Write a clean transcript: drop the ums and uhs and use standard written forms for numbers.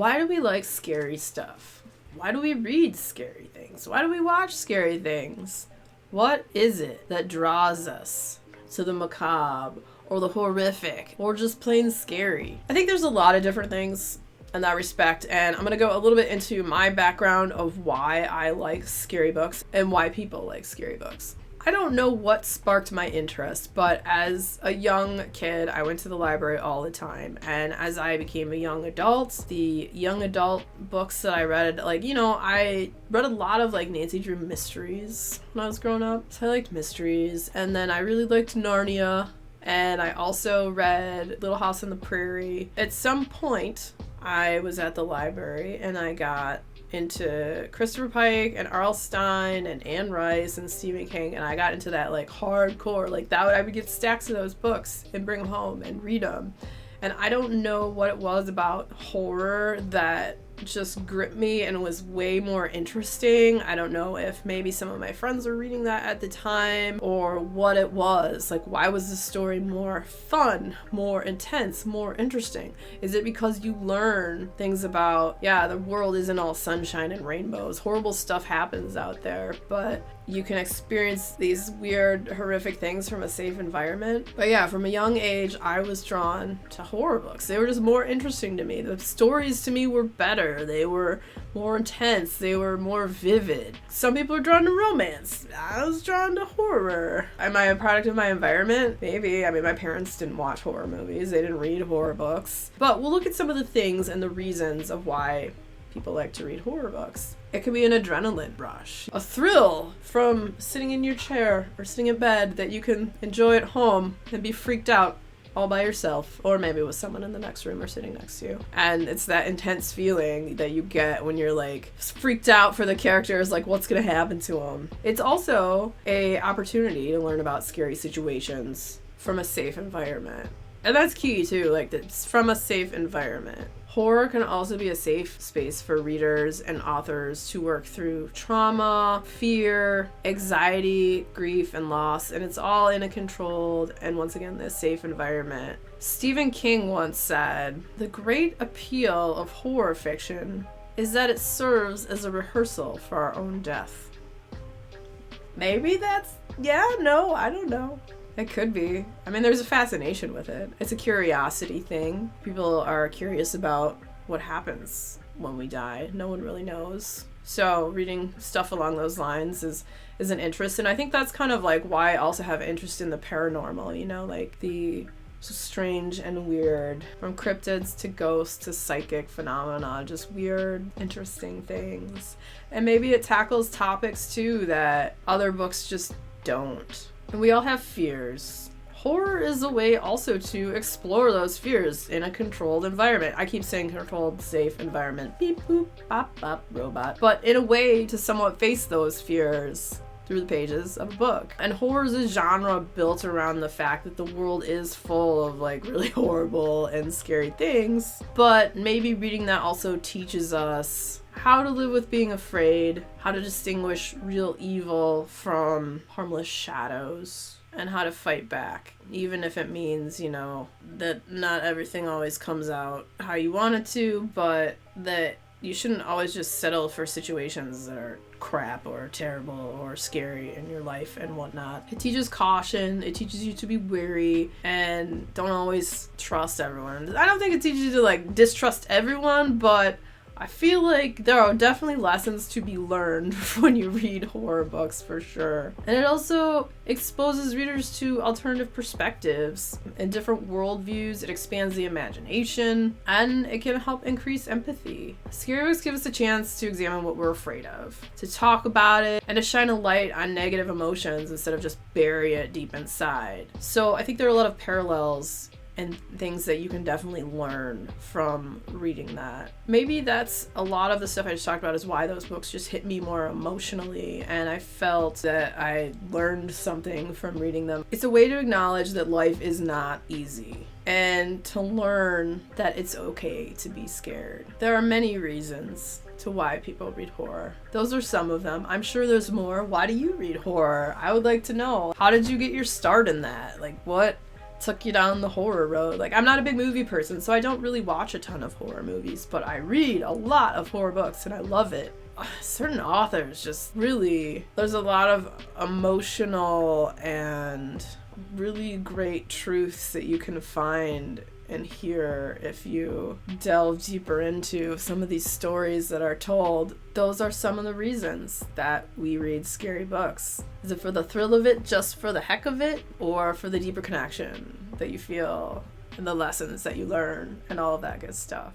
Why do we like scary stuff? Why do we read scary things? Why do we watch scary things? What is it that draws us to the macabre or the horrific or just plain scary? I think there's a lot of different things in that respect, and I'm going to go a little bit into my background of why I like scary books and why people like scary books. I don't know what sparked my interest, but as a young kid, I went to the library all the time. And as I became a young adult, the young adult books that I read, I read a lot of Nancy Drew mysteries when I was growing up. So I liked mysteries. And then I really liked Narnia. And I also read Little House on the Prairie. At some point, I was at the library and I got into Christopher Pike and R.L. Stine and Anne Rice and Stephen King, and I got into that hardcore, I would get stacks of those books and bring them home and read them. And I don't know what it was about horror that just gripped me and was way more interesting. I don't know if maybe some of my friends were reading that at the time or what it was. Why was the story more fun, more intense, more interesting? Is it because you learn things about, the world isn't all sunshine and rainbows. Horrible stuff happens out there, but you can experience these weird, horrific things from a safe environment. But from a young age, I was drawn to horror books. They were just more interesting to me. The stories to me were better. They were more intense. They were more vivid. Some people are drawn to romance. I was drawn to horror. Am I a product of my environment? Maybe. I mean, my parents didn't watch horror movies. They didn't read horror books. But we'll look at some of the things and the reasons of why people like to read horror books. It can be an adrenaline rush, a thrill from sitting in your chair or sitting in bed that you can enjoy at home and be freaked out all by yourself, or maybe with someone in the next room or sitting next to you. And it's that intense feeling that you get when you're freaked out for the characters, what's gonna happen to them. It's also a opportunity to learn about scary situations from a safe environment. And that's key too, it's from a safe environment. Horror can also be a safe space for readers and authors to work through trauma, fear, anxiety, grief, and loss, and it's all in a controlled and, once again, this safe environment. Stephen King once said, "The great appeal of horror fiction is that it serves as a rehearsal for our own death." Maybe that's, I don't know. It could be. I mean, there's a fascination with it. It's a curiosity thing. People are curious about what happens when we die. No one really knows. So reading stuff along those lines is an interest. And I think that's kind of why I also have interest in the paranormal, the strange and weird, from cryptids to ghosts to psychic phenomena, just weird, interesting things. And maybe it tackles topics too that other books just don't. And we all have fears. Horror is a way also to explore those fears in a controlled environment. I keep saying controlled, safe environment. Beep, boop, bop, bop, robot. But in a way to somewhat face those fears through the pages of a book. And horror is a genre built around the fact that the world is full of really horrible and scary things. But maybe reading that also teaches us how to live with being afraid, how to distinguish real evil from harmless shadows, and how to fight back, even if it means, that not everything always comes out how you want it to, but that you shouldn't always just settle for situations that are crap or terrible or scary in your life and whatnot. It teaches caution, it teaches you to be wary and don't always trust everyone. I don't think it teaches you to distrust everyone, but I feel like there are definitely lessons to be learned when you read horror books, for sure. And it also exposes readers to alternative perspectives and different worldviews. It expands the imagination, and it can help increase empathy. Scary books give us a chance to examine what we're afraid of, to talk about it, and to shine a light on negative emotions instead of just bury it deep inside. So I think there are a lot of parallels and things that you can definitely learn from reading that. Maybe that's a lot of the stuff I just talked about is why those books just hit me more emotionally, and I felt that I learned something from reading them. It's a way to acknowledge that life is not easy and to learn that it's okay to be scared. There are many reasons to why people read horror. Those are some of them. I'm sure there's more. Why do you read horror? I would like to know. How did you get your start in that? What took you down the horror road. Like, I'm not a big movie person, so I don't really watch a ton of horror movies, but I read a lot of horror books and I love it. Certain authors just really, there's a lot of emotional and really great truths that you can find and hear if you delve deeper into some of these stories that are told. Those are some of the reasons that we read scary books. Is it for the thrill of it, just for the heck of it, or for the deeper connection that you feel and the lessons that you learn and all of that good stuff?